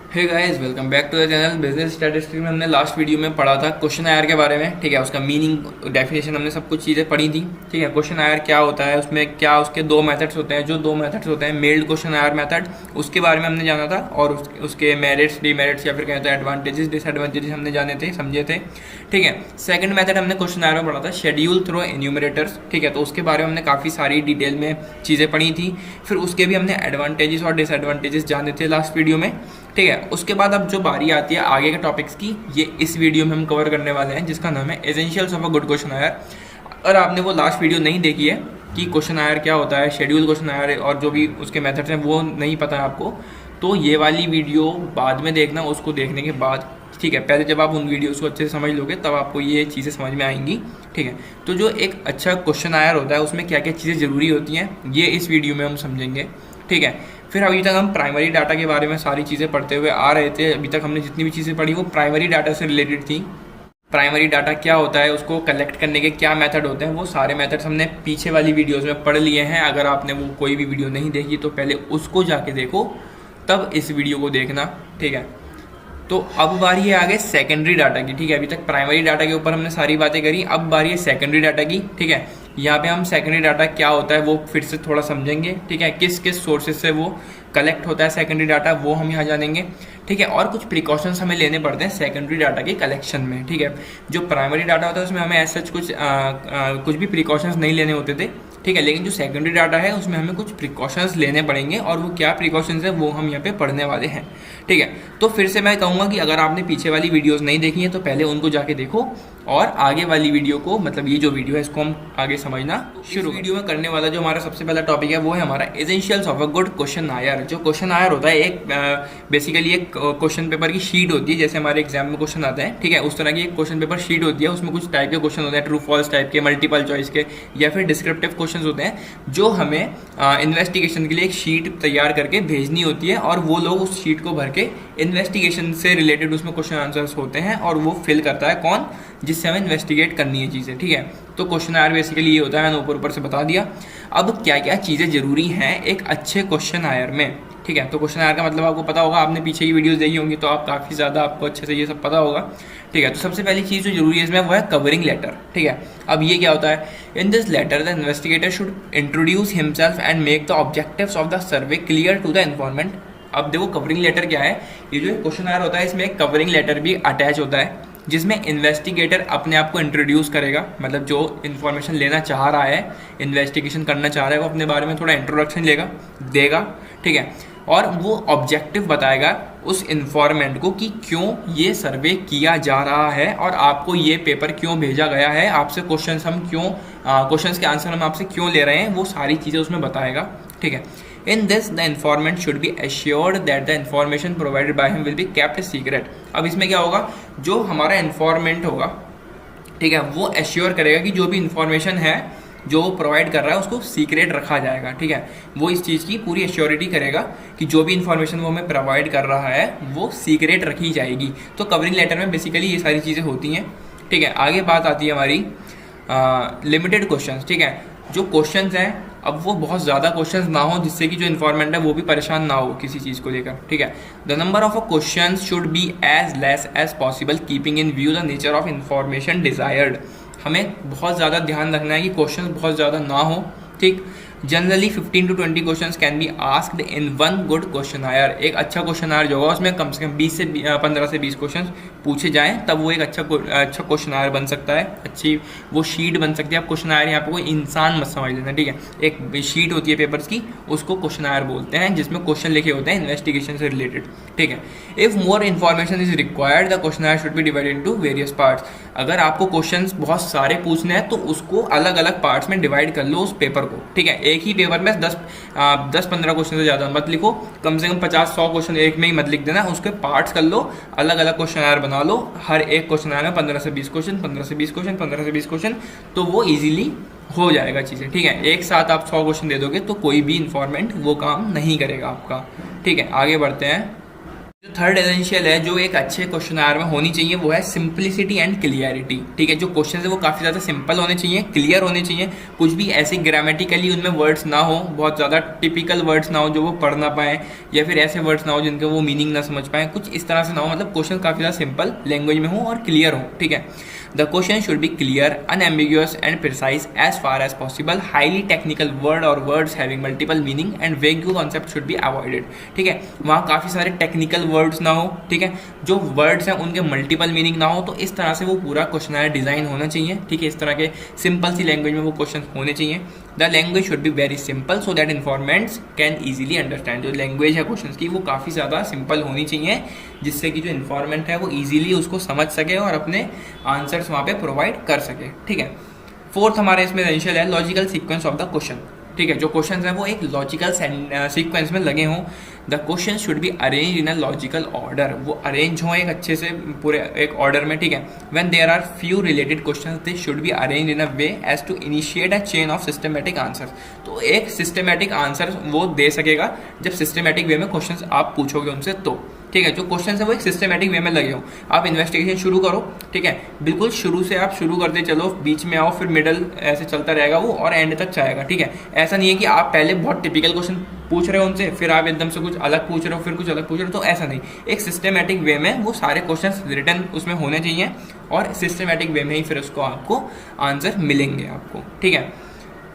Hey guys, welcome back to the channel. Business statistics में हमने last video में पढ़ा था क्वेश्चन आयर के बारे में। ठीक है, उसका मीनिंग, डेफिनेशन, हमने सब कुछ चीज़ें पढ़ी थी। ठीक है, क्वेश्चन आयर क्या होता है, उसमें क्या उसके दो मेथड्स होते हैं। जो दो मेथड्स होते हैं, मेल्ड क्वेश्चन आयर मेथड, उसके बारे में हमने जाना था, और उसके मेरिट्स, डीमेरिट्स या फिर कहते हैं एडवांटेजेस, डिसएडवांटेजेस हमने जाने थे, समझे थे। ठीक है, सेकंड मेथड हमने क्वेश्चन आयर में पढ़ा था, शेड्यूल थ्रू एन्यूमरेटर्स। ठीक है, तो उसके बारे में हमने काफ़ी सारी डिटेल में चीज़ें पढ़ी थी। फिर उसके भी हमने एडवांटेजेस और डिसएडवांटेजेस जाने थे लास्ट वीडियो में। ठीक है, उसके बाद अब जो बारी आती है आगे के टॉपिक्स की, ये इस वीडियो में हम कवर करने वाले हैं, जिसका नाम है essentials of a good questionnaire. अगर आपने वो लास्ट वीडियो नहीं देखी है कि क्वेश्चन आयर क्या होता है, शेड्यूल क्वेश्चन आयर और जो भी उसके मेथड्स हैं वो नहीं पता है आपको, तो ये वाली वीडियो बाद में देखना। उसको देखने के बाद, ठीक है, पहले जब आप उन वीडियोस को अच्छे से समझ लोगे तब आपको ये चीज़ें समझ में आएंगी। ठीक है, तो जो एक अच्छा क्वेश्चन आयर होता है उसमें क्या क्या चीज़ें ज़रूरी होती हैं, ये इस वीडियो में हम समझेंगे। ठीक है, फिर अभी तक हम प्राइमरी डाटा के बारे में सारी चीज़ें पढ़ते हुए आ रहे थे। अभी तक हमने जितनी भी चीज़ें पढ़ी वो प्राइमरी डाटा से रिलेटेड थी। प्राइमरी डाटा क्या होता है, उसको कलेक्ट करने के क्या मेथड होते हैं, वो सारे मेथड्स हमने पीछे वाली वीडियोस में पढ़ लिए हैं। अगर आपने वो कोई भी वीडियो नहीं देखी तो पहले उसको जाके देखो, तब इस वीडियो को देखना। ठीक है, तो अब बारी है आगे सेकेंडरी डाटा की। ठीक है, अभी तक प्राइमरी डाटा के ऊपर हमने सारी बातें करी, अब बारी है सेकेंडरी डाटा की। ठीक है, यहाँ पे हम सेकेंडरी डाटा क्या होता है वो फिर से थोड़ा समझेंगे। ठीक है, किस किस सोर्सेज से वो कलेक्ट होता है सेकेंडरी डाटा, वो हम यहाँ जानेंगे। ठीक है, और कुछ प्रिकॉशंस हमें लेने पड़ते हैं सेकेंडरी डाटा के कलेक्शन में। ठीक है, जो प्राइमरी डाटा होता है उसमें हमें ऐसा कुछ भी प्रिकॉशंस नहीं लेने होते थे। ठीक है, लेकिन जो सेकेंडरी डाटा है उसमें हमें कुछ प्रिकॉशंस लेने पड़ेंगे, और वो क्या प्रिकॉशंस है वो हम यहाँ पे पढ़ने वाले हैं। ठीक है, तो फिर से मैं कहूँगा कि अगर आपने पीछे वाली वीडियोस नहीं देखी है तो पहले उनको जाके देखो, और आगे वाली वीडियो को, मतलब ये जो वीडियो है इसको हम आगे समझना शुरू। वीडियो में करने वाला जो हमारा सबसे पहला टॉपिक है वो है हमारा essentials of a good questionnaire. जो क्वेश्चन आयर होता है एक बेसिकली एक क्वेश्चन पेपर की शीट होती है, जैसे हमारे एग्जाम में क्वेश्चन आते हैं। ठीक है, उस तरह की एक क्वेश्चन पेपर शीट होती है। उसमें कुछ टाइप के क्वेश्चन होते हैं, ट्रू फॉल्स टाइप के, मल्टीपल चॉइस के, या फिर डिस्क्रिप्टिव क्वेश्चन होते हैं, जो हमें इन्वेस्टिगेशन के लिए एक शीट तैयार करके भेजनी होती है, और वो लोग उस शीट को भर के इन्वेस्टिगेशन से रिलेटेड उसमें क्वेश्चन आंसर्स होते हैं, और वो फिल करता है कौन, जिससे हमें इन्वेस्टिगेट करनी है चीज़ें। ठीक है, तो क्वेश्चन आयर बेसिकली ये होता है, मैंने ऊपर से बता दिया। अब क्या क्या चीज़ें जरूरी हैं एक अच्छे क्वेश्चन आयर में। ठीक है, तो क्वेश्चन आयर का मतलब आपको पता होगा, आपने पीछे की वीडियोस देखी होंगी तो आप काफ़ी ज़्यादा आपको अच्छे से ये सब पता होगा। ठीक है, तो सबसे पहली चीज़ जो जरूरी है इसमें वो है कवरिंग लेटर। ठीक है, अब ये क्या होता है, in this letter the investigator should introduce himself and make the objectives of the survey clear to the informant. अब देखो कवरिंग लेटर क्या है, ये जो क्वेश्चन आयर होता है इसमें एक कवरिंग लेटर भी अटैच होता है, जिसमें इन्वेस्टिगेटर अपने आप को इंट्रोड्यूस करेगा। मतलब जो इन्फॉर्मेशन लेना चाह रहा है, इन्वेस्टिगेशन करना चाह रहा है, वो अपने बारे में थोड़ा इंट्रोडक्शन देगा। ठीक है, और वो ऑब्जेक्टिव बताएगा उस इन्फॉर्मेंट को कि क्यों ये सर्वे किया जा रहा है, और आपको ये पेपर क्यों भेजा गया है, आपसे क्वेश्चंस हम क्यों, क्वेश्चंस के आंसर हम आपसे क्यों ले रहे हैं, वो सारी चीज़ें उसमें बताएगा। ठीक है, in this the informant should be assured that the information provided by him will be kept secret. अब इसमें क्या होगा, जो हमारा इन्फॉर्मेंट होगा, ठीक है, वो एश्योर करेगा कि जो भी इन्फॉर्मेशन है जो प्रोवाइड कर रहा है उसको सीक्रेट रखा जाएगा। ठीक है, वो इस चीज़ की पूरी एश्योरिटी करेगा कि जो भी इन्फॉर्मेशन वो हमें प्रोवाइड कर रहा है वो सीक्रेट रखी जाएगी। तो कवरिंग लेटर में बेसिकली ये सारी चीज़ें होती हैं। ठीक है, आगे बात आती है हमारी लिमिटेड क्वेश्चंस। ठीक है, जो क्वेश्चंस हैं अब वो बहुत ज़्यादा क्वेश्चंस ना हो, जिससे कि जो इन्फॉर्मेंट है वो भी परेशान ना हो किसी चीज़ को लेकर। ठीक है, the number of a questions should be as less as possible keeping in view the nature of information desired. हमें बहुत ज़्यादा ध्यान रखना है कि क्वेश्चंस बहुत ज़्यादा ना हो। ठीक, generally 15 to 20 questions can be asked in one good questionnaire. एक अच्छा क्वेश्चन आयर जो होगा उसमें कम से कम 15 से 20 क्वेश्चन पूछे जाएं, तब वो एक अच्छा क्वेश्चन आयर बन सकता है, अच्छी वो शीट बन सकती है। अब क्वेश्चन आयर यहाँ पे कोई इंसान मत समझ लेना। ठीक है, एक शीट होती है पेपर्स की, उसको क्वेश्चन आयर बोलते हैं, जिसमें क्वेश्चन लिखे होते हैं इन्वेस्टिगेशन से रिलेटेड। ठीक है, if more information is required the questionnaire should be divided into various parts. अगर आपको क्वेश्चंस बहुत सारे पूछने हैं तो उसको अलग अलग पार्ट्स में डिवाइड कर लो उस पेपर को। ठीक है, एक ही पेपर में 10-15 क्वेश्चन से ज़्यादा मत लिखो, कम से कम 50-100 क्वेश्चन एक में ही मत लिख देना, उसके पार्ट्स कर लो, अलग अलग क्वेश्चन आयर बना लो। हर एक क्वेश्चन आयर में 15 से 20 क्वेश्चन, 15 से 20 क्वेश्चन, 15 से 20 क्वेश्चन, तो वो ईजिली हो जाएगा चीज़ें। ठीक है, एक साथ आप 100 क्वेश्चन दे दोगे तो कोई भी इन्फॉर्मेंट वो काम नहीं करेगा आपका। ठीक है, आगे बढ़ते हैं। जो थर्ड एसेंशियल है जो एक अच्छे क्वेश्चन आयर में होनी चाहिए वो है सिंप्लिसिटी एंड क्लियरिटी। ठीक है, जो क्वेश्चन है वो काफ़ी ज़्यादा सिंपल होने चाहिए, क्लियर होने चाहिए, कुछ भी ऐसे ग्रामेटिकली उनमें वर्ड्स ना हो, बहुत ज़्यादा टिपिकल वर्ड्स ना हो जो वो पढ़ ना पाए, या फिर ऐसे वर्ड्स ना हो जिनके वो मीनिंग ना समझ पाए, कुछ इस तरह से ना हो। मतलब क्वेश्चन काफ़ी ज़्यादा सिंपल लैंग्वेज में हो और क्लियर हो। ठीक है, the question should be clear, unambiguous and precise as far as possible, highly technical word और words having multiple meaning and vague concept should be avoided. ठीक है, वहाँ काफ़ी सारे टेक्निकल वर्ड्स ना हो, ठीक है, जो वर्ड्स हैं उनके मल्टीपल मीनिंग ना हो। तो इस तरह से वो पूरा क्वेश्चन डिजाइन होना चाहिए। ठीक है, इस तरह के सिंपल सी लैंग्वेज में वो क्वेश्चन होने चाहिए। The language should be very simple so that informants can easily understand. जो लैंग्वेज है क्वेश्चन की वो काफ़ी ज़्यादा सिंपल होनी चाहिए, जिससे कि जो इन्फॉर्मेंट है वो ईजिली उसको समझ सके और अपने आंसर्स वहाँ पे प्रोवाइड कर सके। ठीक है, फोर्थ हमारे इसमें एसेंशियल है logical sequence of the question. ठीक है, जो क्वेश्चंस हैं वो एक लॉजिकल सीक्वेंस में लगे हों। The question should be arrange in a logical order, वो अरेंज हों एक अच्छे से पूरे एक ऑर्डर में। ठीक है, when there are few related questions they should be arrange in a way as to initiate a chain of systematic answer. तो एक सिस्टमेटिक आंसर वो दे सकेगा जब सिस्टमेटिक वे में क्वेश्चंस आप पूछोगे उनसे। तो ठीक है, जो क्वेश्चन है वो एक सिस्टमेटिक वे में लगे हो। आप इन्वेस्टिगेशन शुरू करो, ठीक है, बिल्कुल शुरू से आप शुरू करते चलो, बीच में आओ, फिर मिडल, ऐसे चलता रहेगा वो और एंड तक जाएगा। ठीक है, ऐसा नहीं है कि आप पहले बहुत टिपिकल क्वेश्चन पूछ रहे हो उनसे, फिर आप एकदम से कुछ अलग पूछ रहे हो, फिर कुछ अलग पूछ रहे हो, तो ऐसा नहीं। एक सिस्टमेटिक वे में वो सारे क्वेश्चन रिटर्न उसमें होने चाहिए और सिस्टमेटिक वे में ही फिर उसको आपको आंसर मिलेंगे आपको। ठीक है,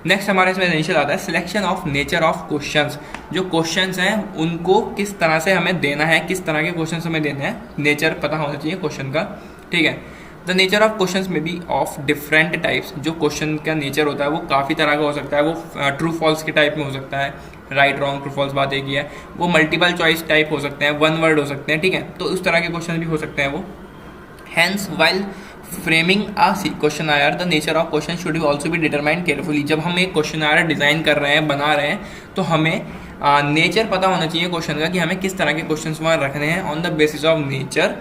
नेक्स्ट हमारे इसमें एसेंशियल आता है selection of nature of questions. जो क्वेश्चंस हैं उनको किस तरह से हमें देना है, किस तरह के क्वेश्चंस हमें देने हैं, नेचर पता होना चाहिए क्वेश्चन का। ठीक है, the nature of questions may B of different types. जो क्वेश्चन का नेचर होता है वो काफ़ी तरह का हो सकता है। वो ट्रू फॉल्स के टाइप में हो सकता है, राइट रॉन्ग ट्रू फॉल्स बात एक ही है। वो मल्टीपल चॉइस टाइप हो सकते हैं, वन वर्ड हो सकते हैं। ठीक है, तो उस तरह के क्वेश्चन भी हो सकते हैं वो। Hence while framing a questionnaire the nature of question should also भी डिटरमाइंड केयरफुली। जब हम एक क्वेश्चन आयर डिज़ाइन कर रहे हैं, बना रहे हैं, तो हमें नेचर पता होना चाहिए क्वेश्चन का कि हमें किस तरह के क्वेश्चन वहाँ रखने हैं। On the basis of nature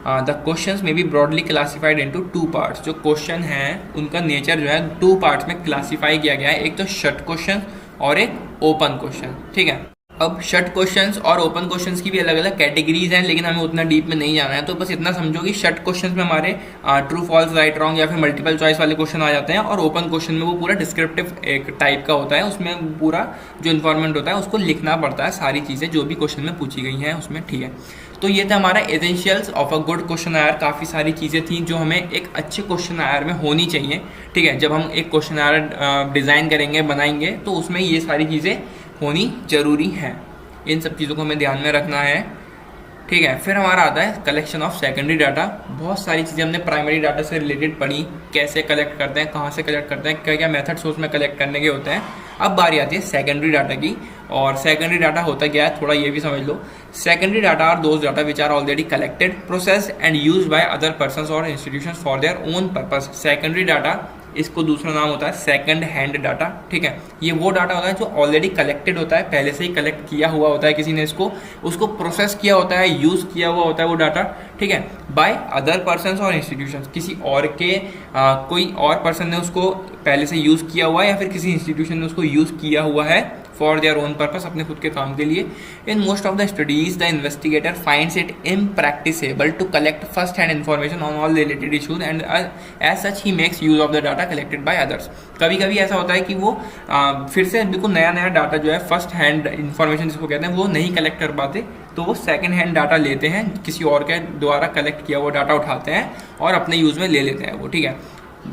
the questions may be broadly classified into two parts. जो क्वेश्चन हैं उनका नेचर जो है टू पार्ट्स में क्लासीफाई किया गया है, एक तो शॉर्ट क्वेश्चन और एक ओपन क्वेश्चन। ठीक है, अब शॉर्ट क्वेश्चंस और ओपन क्वेश्चंस की भी अलग अलग कैटेगरीज हैं, लेकिन हमें उतना डीप में नहीं जाना है। तो बस इतना समझो कि शॉर्ट क्वेश्चंस में हमारे ट्रू फॉल्स राइट रॉन्ग या फिर मल्टीपल चॉइस वाले क्वेश्चन आ जाते हैं, और ओपन क्वेश्चन में वो पूरा डिस्क्रिप्टिव एक टाइप का होता है। उसमें पूरा जो इन्फॉर्मेंट होता है उसको लिखना पड़ता है, सारी चीज़ें जो भी क्वेश्चन में पूछी गई हैं उसमें। ठीक है, तो ये था हमारा essentials of a good questionnaire. काफ़ी सारी चीज़ें थी जो हमें एक अच्छे क्वेश्चन आयर में होनी चाहिए। ठीक है, जब हम एक क्वेश्चन आयर डिज़ाइन करेंगे, बनाएंगे, तो उसमें ये सारी चीज़ें होनी ज़रूरी हैं। इन सब चीज़ों को हमें ध्यान में रखना है। ठीक है, फिर हमारा आता है कलेक्शन ऑफ सेकेंडरी डाटा। बहुत सारी चीज़ें हमने प्राइमरी डाटा से रिलेटेड पढ़ी, कैसे कलेक्ट करते हैं, कहाँ से कलेक्ट करते हैं, क्या क्या मेथड्स उसमें कलेक्ट करने के होते हैं। अब बारी आती है सेकेंडरी डाटा की, और सेकेंडरी डाटा होता क्या है थोड़ा ये भी समझ लो। Secondary data are those data which are already collected, processed and used by other persons or institutions for their own purpose. Secondary data, इसको दूसरा नाम होता है सेकंड हैंड डाटा। ठीक है, ये वो डाटा होता है जो ऑलरेडी कलेक्टेड होता है, पहले से ही कलेक्ट किया हुआ होता है, किसी ने उसको प्रोसेस किया होता है, यूज़ किया हुआ होता है वो डाटा। ठीक है, bye other persons or institutions, किसी और के कोई और पर्सन ने उसको पहले से यूज़ किया हुआ है, या फिर किसी इंस्टीट्यूशन ने उसको यूज़ किया हुआ है फॉर देयर ओन पर्पस, अपने खुद के काम के लिए। In most of the studies the investigator finds it impracticable to collect first hand information on all related issues and as such he makes use of the data collected by others. कभी कभी ऐसा होता है कि वो फिर से बिल्कुल नया नया डाटा जो है, फर्स्ट हैंड इन्फॉर्मेशन जिसको कहते हैं, वो नहीं कलेक्ट कर पाते, तो वो सेकंड हैंड डाटा लेते हैं, किसी और के द्वारा कलेक्ट किया हुआ डाटा उठाते हैं और अपने यूज़ में ले लेते हैं वो। ठीक है,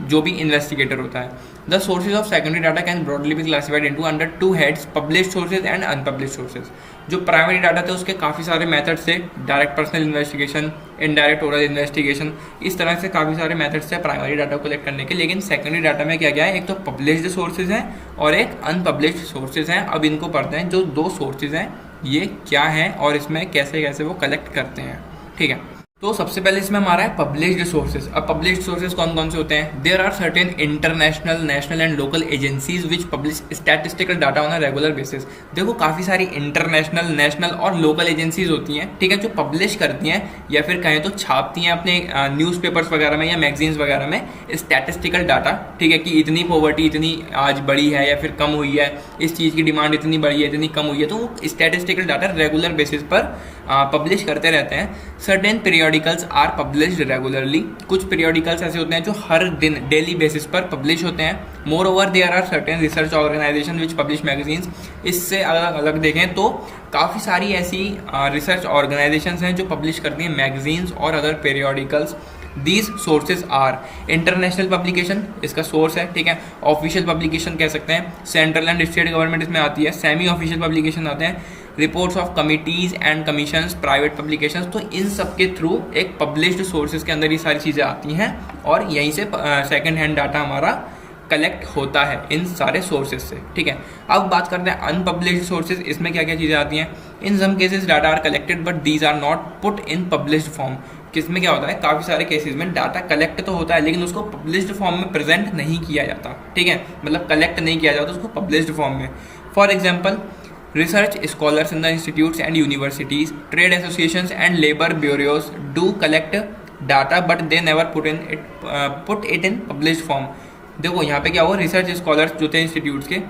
जो भी इन्वेस्टिगेटर होता है। The sources of secondary data can broadly be classified into under two heads, published sources and unpublished sources. जो प्राइमरी डाटा थे उसके काफ़ी सारे मेथड्स थे, direct personal investigation, indirect oral investigation, इस तरह से काफ़ी सारे मेथड्स थे प्राइमरी डाटा को कलेक्ट करने के। लेकिन सेकेंडरी डाटा में क्या क्या है, एक तो पब्लिश्ड सोर्सेज हैं और एक अनपब्लिश्ड सोर्सेज हैं। अब इनको पढ़ते हैं, जो दो सोर्सेज हैं ये क्या हैं और इसमें कैसे कैसे वो कलेक्ट करते हैं। ठीक है, तो सबसे पहले इसमें हमारा है पब्लिश्ड सोर्सेज। अब पब्लिश्ड सोर्सेज कौन कौन से होते हैं? There are certain international, national and local agencies which publish statistical data on a regular basis. देखो काफ़ी सारी इंटरनेशनल, नेशनल और लोकल एजेंसीज होती हैं, ठीक है, जो पब्लिश करती हैं या फिर कहें तो छापती हैं अपने न्यूज़पेपर्स वगैरह में या मैगजीन्स वगैरह में स्टैटिस्टिकल डाटा, ठीक है, कि इतनी पॉवर्टी इतनी आज बढ़ी है या फिर कम हुई है, इस चीज़ की डिमांड इतनी बढ़ी है, इतनी कम हुई है। तो वो स्टैटिस्टिकल डाटा रेगुलर बेसिस पर पब्लिश करते रहते हैं। Certain periodicals are published regularly. कुछ पीरियोडिकल्स ऐसे होते हैं जो हर दिन डेली बेसिस पर पब्लिश होते हैं। Moreover there are certain research organization which publish magazines. इससे अलग अलग देखें तो काफ़ी सारी ऐसी रिसर्च ऑर्गेनाइजेशंस हैं जो पब्लिश करती हैं मैगजीन्स और other periodicals. These sources are international publication, इसका सोर्स है, ठीक है, ऑफिशियल पब्लिकेशन कह सकते हैं, सेंट्रल एंड स्टेट गवर्नमेंट इसमें आती है, सेमी ऑफिशियल पब्लिकेशन आते हैं, reports of committees and commissions, private publications. तो इन सब के थ्रू एक पब्लिश्ड सोर्सेज के अंदर ये सारी चीज़ें आती हैं और यहीं से सेकेंड हैंड डाटा हमारा कलेक्ट होता है इन सारे सोर्सेज से, ठीक है। अब बात करते हैं अनपब्लिश्ड सोर्सेज। इसमें क्या क्या चीज़ें आती हैं? In some cases data are collected but these are not put in published form. किसमें क्या होता है? काफ़ी सारे केसेस में डाटा कलेक्ट तो होता है लेकिन उसको पब्लिश्ड फॉर्म में प्रेजेंट नहीं किया जाता, ठीक है, मतलब कलेक्ट नहीं किया जाता उसको पब्लिश्ड फॉर्म में। For example, research scholars in the institutes and universities, trade associations and labor bureaus do collect data but they never put it in published form। देखो यहाँ पे क्या हुआ, रिसर्च स्कॉलर्स जो थे इंस्टीट्यूट्स के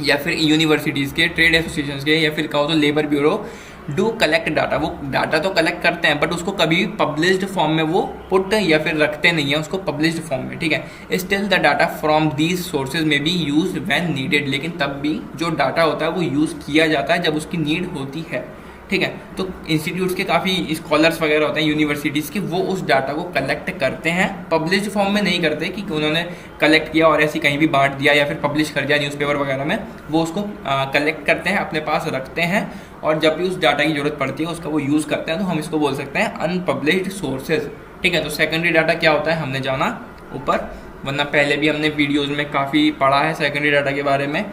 या फिर यूनिवर्सिटीज़ के, ट्रेड एसोसिएशंस के या फिर कहो तो labour bureau do collect data. वो डाटा तो कलेक्ट करते हैं बट उसको कभी भी पब्लिश्ड फॉर्म में वो पुट या फिर रखते नहीं है उसको पब्लिश्ड फॉर्म में, ठीक है। Still the data from these sources में बी यूज व्हेन नीडेड। लेकिन तब भी जो डाटा होता है वो यूज़ किया जाता है जब उसकी नीड होती है, ठीक है। तो इंस्टीट्यूट्स के काफ़ी स्कॉलर्स वगैरह होते हैं यूनिवर्सिटीज़ के, वो उस डाटा को कलेक्ट करते हैं, पब्लिश्ड फॉर्म में नहीं करते कि उन्होंने कलेक्ट किया और ऐसे कहीं भी बांट दिया या फिर पब्लिश कर दिया न्यूज़पेपर वगैरह में। वो उसको कलेक्ट करते हैं, अपने पास रखते हैं और जब भी उस डाटा की जरूरत पड़ती है उसका वो यूज़ करते हैं। तो हम इसको बोल सकते हैं अनपब्लिश्ड सोर्सेज, ठीक है। तो सेकेंडरी डाटा क्या होता है हमने जाना ऊपर, वरना पहले भी हमने वीडियोज़ में काफ़ी पढ़ा है सेकेंडरी डाटा के बारे में,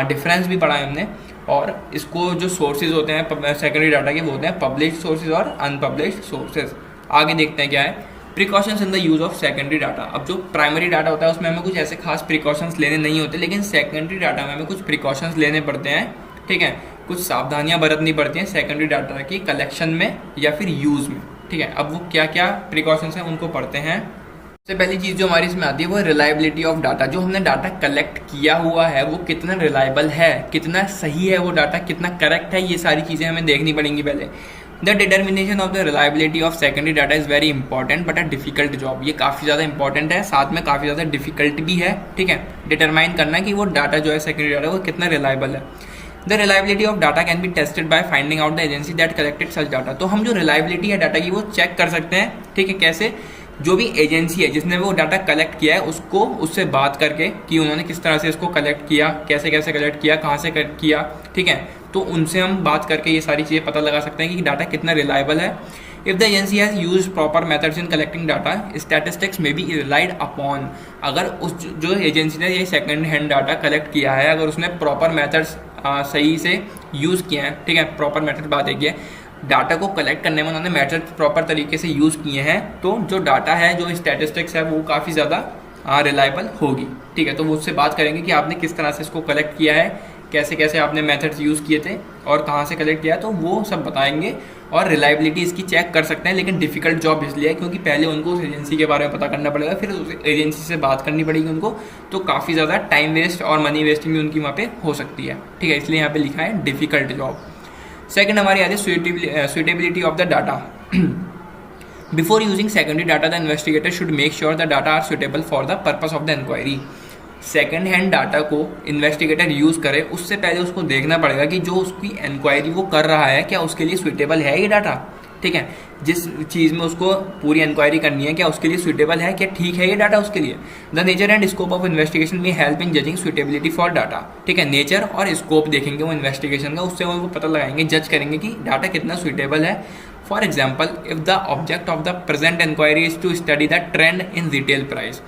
डिफरेंस भी पढ़ा है हमने। और इसको जो सोर्सेज होते हैं सेकेंडरी डाटा के वो होते हैं पब्लिश्ड सोर्सेज और अनपब्लिश्ड सोर्सेज। आगे देखते हैं क्या है precautions in the use of secondary data. अब जो प्राइमरी डाटा होता है उसमें हमें कुछ ऐसे खास प्रिकॉशंस लेने नहीं होते, लेकिन सेकेंडरी डाटा में हमें कुछ प्रिकॉशंस लेने पड़ते हैं, ठीक है, कुछ सावधानियां बरतनी पड़ती हैं सेकेंडरी डाटा की कलेक्शन में या फिर यूज़ में, ठीक है। अब वो क्या क्या प्रिकॉशंस हैं उनको पढ़ते हैं। सबसे पहली चीज़ जो हमारी इसमें आती है वो है रिलायबिलिटी ऑफ डाटा। जो हमने डाटा कलेक्ट किया हुआ है वो कितना रिलायबल है, कितना सही है वो डाटा, कितना करेक्ट है, ये सारी चीज़ें हमें देखनी पड़ेंगी पहले। The determination of the reliability of secondary data is very important but a difficult job. ये काफ़ी ज़्यादा इंपॉर्टेंट है, साथ में काफ़ी ज़्यादा डिफिकल्ट भी है, ठीक है। डिटरमाइन करना कि वो डाटा जो है सेकेंडरी डाटा वो कितना रिलायबल है। The reliability of data can be tested by finding out the agency that collected such data. तो हम जो रिलायबिलिटी है डाटा की वो चेक कर सकते हैं, ठीक है। कैसे? जो भी एजेंसी है जिसने वो डाटा कलेक्ट किया है उसको उससे बात करके कि उन्होंने किस तरह से इसको कलेक्ट किया, कैसे कैसे कलेक्ट किया, कहाँ से किया, ठीक है। तो उनसे हम बात करके ये सारी चीज़ें पता लगा सकते हैं कि डाटा कितना रिलायबल है। If the agency has use proper methods in collecting data statistics में बी रिलाइड अपॉन। अगर उस जो एजेंसी ने ये सेकेंड हैंड डाटा कलेक्ट किया है अगर उसने प्रॉपर मेथड्स सही से यूज़ किए हैं, ठीक है, प्रॉपर मेथड बात एक है, डाटा को कलेक्ट करने में उन्होंने मेथड प्रॉपर तरीके से यूज़ किए हैं, तो जो डाटा है जो स्टैटिस्टिक्स है वो काफ़ी ज़्यादा रिलायबल होगी, ठीक है। तो वो उससे बात करेंगे कि आपने किस तरह से इसको कलेक्ट किया है, कैसे कैसे आपने मेथड्स यूज़ किए थे और कहाँ से कलेक्ट किया, तो वो सब बताएंगे और रिलायबिलिटी इसकी चेक कर सकते हैं। लेकिन डिफिकल्ट जॉब इसलिए है क्योंकि पहले उनको उस एजेंसी के बारे में पता करना पड़ेगा, फिर उस एजेंसी से बात करनी पड़ेगी उनको, तो काफ़ी ज़्यादा टाइम वेस्ट और मनी वेस्टिंग भी उनकी वहाँ पे हो सकती है, ठीक है। इसलिए यहाँ पे लिखा है डिफिकल्ट जॉब। सेकेंड हमारी आती है suitability of the data. Before using secondary data the investigator should make sure the data are suitable for the purpose of the inquiry. Second hand data को इन्वेस्टिगेटर यूज़ करे उससे पहले उसको देखना पड़ेगा कि जो उसकी इंक्वायरी वो कर रहा है क्या उसके लिए सुइटेबल है ये डाटा, ठीक है। जिस चीज़ में उसको पूरी इंक्वायरी करनी है क्या उसके लिए सुइटेबल है, क्या ठीक है ये डाटा उसके लिए। The nature and scope of investigation में help in judging suitability for data, ठीक है। नेचर और स्कोप देखेंगे वो इन्वेस्टिगेशन का, उससे वो पता लगाएंगे, जज करेंगे कि डाटा कितना सुइटेबल है। For example, if the object of the present inquiry is to study the trend in retail price.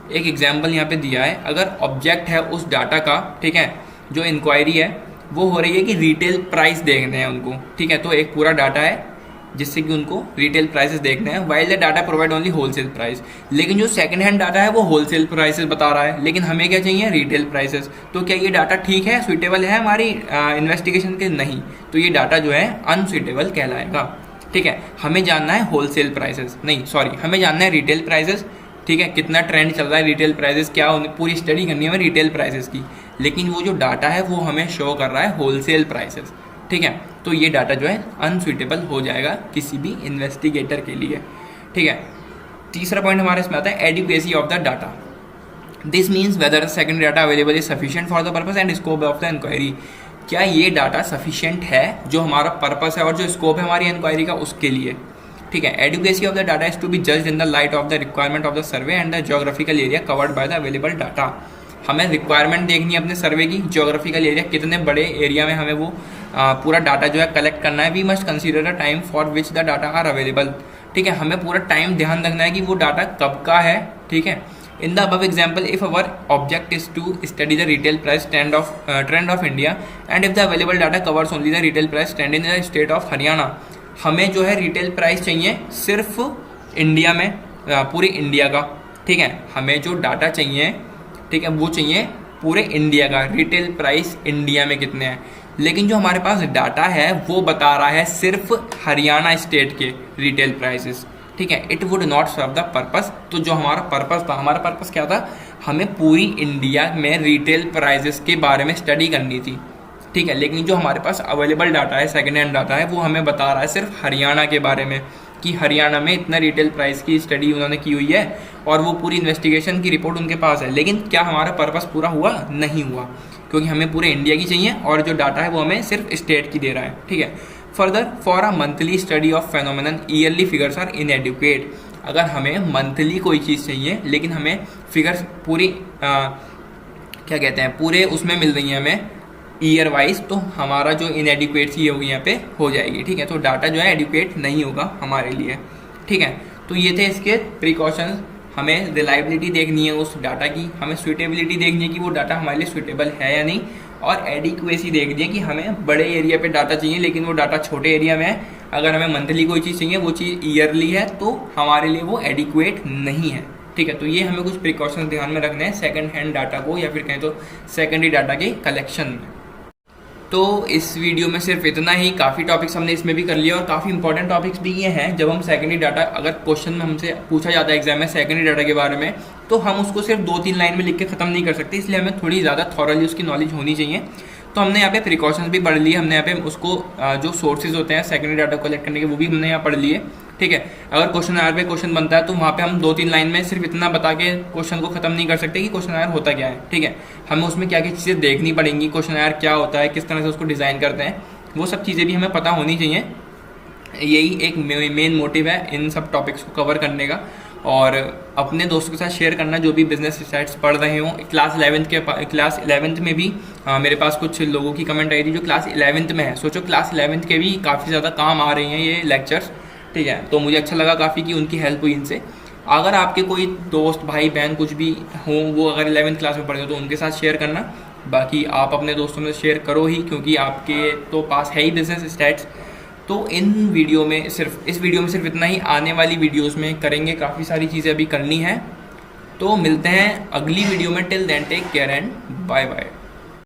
एक एग्जाम्पल यहाँ पे दिया है, अगर ऑब्जेक्ट है उस डाटा का, ठीक है, जो इंक्वायरी है वो हो रही है कि रिटेल प्राइस देखने हैं उनको, ठीक है। तो एक पूरा डाटा है जिससे कि उनको रिटेल प्राइसेस देखने हैं, while the data provide only wholesale price. लेकिन जो सेकंड हैंड डाटा है वो होलसेल प्राइसेस बता रहा है, लेकिन हमें क्या चाहिए, रिटेल प्राइसेस। तो क्या ये डाटा ठीक है, सुइटेबल है हमारी इन्वेस्टिगेशन के? नहीं, तो ये डाटा जो है अनसुइटेबल कहलाएगा। ठीक है, हमें जानना है होलसेल प्राइसेस, नहीं सॉरी, हमें जानना है रिटेल प्राइसेस। ठीक है, कितना ट्रेंड चल रहा है रिटेल प्राइसेस, क्या पूरी स्टडी करनी है हमें रिटेल प्राइसेस की, लेकिन वो जो डाटा है वो हमें शो कर रहा है होलसेल प्राइसेस। ठीक है, तो ये डाटा जो है अनसुइटेबल हो जाएगा किसी भी इन्वेस्टिगेटर के लिए। ठीक है, तीसरा पॉइंट हमारे इसमें आता है adequacy of the data. This means whether secondary data available is sufficient for the purpose and scope of the inquiry. क्या ये डाटा सफिशिएंट है जो हमारा पर्पस है और जो स्कोप है हमारी इंक्वायरी का उसके लिए। ठीक है, adequacy of the data is to be judged in the light of the requirement of the survey and the geographical area covered by the available data. हमें रिक्वायरमेंट देखनी है अपने सर्वे की, जियोग्राफिकल एरिया कितने बड़े एरिया में हमें वो पूरा डाटा जो है कलेक्ट करना है। We must consider the time for which the data are available. ठीक है, हमें पूरा टाइम ध्यान रखना है कि वो डाटा कब का है। ठीक है, in the above example if our object is to study the retail price trend of India and if the available data covers only the retail price trend in the state of Haryana. हमें जो है retail price चाहिए सिर्फ India में, पूरे India का। ठीक है, हमें जो डाटा चाहिए, ठीक है, वो चाहिए पूरे इंडिया का, रिटेल प्राइस इंडिया में कितने हैं। लेकिन जो हमारे पास डाटा है वो बता रहा है सिर्फ हरियाणा स्टेट के रिटेल प्राइसेस। ठीक है, it would not serve the purpose. तो जो हमारा पर्पस था, हमारा पर्पस क्या था, हमें पूरी इंडिया में रिटेल प्राइसेस के बारे में स्टडी करनी थी। ठीक है, लेकिन जो हमारे पास अवेलेबल डाटा है, सेकेंड हैंड डाटा है, वो हमें बता रहा है सिर्फ हरियाणा के बारे में कि हरियाणा में इतना रिटेल प्राइस की स्टडी उन्होंने की हुई है और वो पूरी इन्वेस्टिगेशन की रिपोर्ट उनके पास है। लेकिन क्या हमारा पर्पस पूरा हुआ? नहीं हुआ, क्योंकि हमें पूरे इंडिया की चाहिए और जो डाटा है वो हमें सिर्फ स्टेट की दे रहा है। ठीक है, further for a monthly study of phenomenon yearly figures are inadequate. अगर हमें मंथली कोई चीज़ चाहिए लेकिन हमें फिगर्स पूरी क्या कहते हैं, पूरे उसमें मिल रही है हमें ईयर वाइज, तो हमारा जो इनएडिक्वेट सी होगी यहाँ पे हो जाएगी। ठीक है, तो डाटा जो है एडिक्वेट नहीं होगा हमारे लिए। ठीक है, तो ये थे इसके प्रिकॉशंस। हमें रिलायबिलिटी देखनी है उस डाटा की, हमें सुइटेबिलिटी देखनी है कि वो डाटा हमारे लिए सुइटेबल है या नहीं, और एडिक्वेसी देखनी है कि हमें बड़े एरिया पे डाटा चाहिए लेकिन वो डाटा छोटे एरिया में है। अगर हमें मंथली कोई चीज़ चाहिए, वो चीज़ ईयरली है, तो हमारे लिए वो एडिक्वेट नहीं है। ठीक है, तो ये हमें कुछ प्रिकॉशंस ध्यान में रखने हैं सेकंड हैंड डाटा को, या फिर कहें तो सेकेंडरी डाटा के कलेक्शन में। तो इस वीडियो में सिर्फ इतना ही, काफ़ी टॉपिक्स हमने इसमें भी कर लिया और काफ़ी इंपॉर्टेंट टॉपिक्स भी ये हैं। जब हम सेकेंडरी डाटा, अगर क्वेश्चन में हमसे पूछा जाता है एग्जाम में सेकेंडरी डाटा के बारे में, तो हम उसको सिर्फ 2-3 लाइन में लिख के ख़त्म नहीं कर सकते, इसलिए हमें थोड़ी ज़्यादा थॉरली उसकी नॉलेज होनी चाहिए। तो हमने यहाँ पे प्रिकॉशंस भी पढ़ लिए, हमने यहाँ पे उसको जो सोर्सेज होते हैं सेकेंडरी डाटा कलेक्ट करने के वो भी हमने यहाँ पढ़ लिए। ठीक है, अगर क्वेश्चन आयर पे क्वेश्चन बनता है तो वहाँ पे हम 2-3 लाइन में सिर्फ इतना बता के क्वेश्चन को खत्म नहीं कर सकते कि क्वेश्चन आयर होता क्या है। ठीक है, हमें उसमें क्या क्या चीज़ें देखनी पड़ेंगी, क्वेश्चन आयर क्या होता है, किस तरह से उसको डिज़ाइन करते हैं, वो सब चीज़ें भी हमें पता होनी चाहिए। यही एक मेन मोटिव है इन सब टॉपिक्स को कवर करने का, और अपने दोस्तों के साथ शेयर करना जो भी बिजनेस स्टैट्स पढ़ रहे हो। क्लास 11th में भी मेरे पास कुछ लोगों की कमेंट आई थी जो क्लास 11th में है। सोचो क्लास 11th के भी काफ़ी ज़्यादा काम आ रही हैं ये लेक्चर्स। ठीक है, तो मुझे अच्छा लगा काफ़ी कि उनकी हेल्प हुई इनसे। अगर आपके कोई दोस्त भाई बहन कुछ भी हों, वो अगर 11th क्लास में पढ़े हो तो उनके साथ शेयर करना। बाकी आप अपने दोस्तों में शेयर करो ही, क्योंकि आपके तो पास है ही बिजनेस स्टैट्स। तो इस वीडियो में सिर्फ इतना ही। आने वाली वीडियोस में करेंगे, काफ़ी सारी चीज़ें अभी करनी है। तो मिलते हैं अगली वीडियो में। Till then take care and bye bye.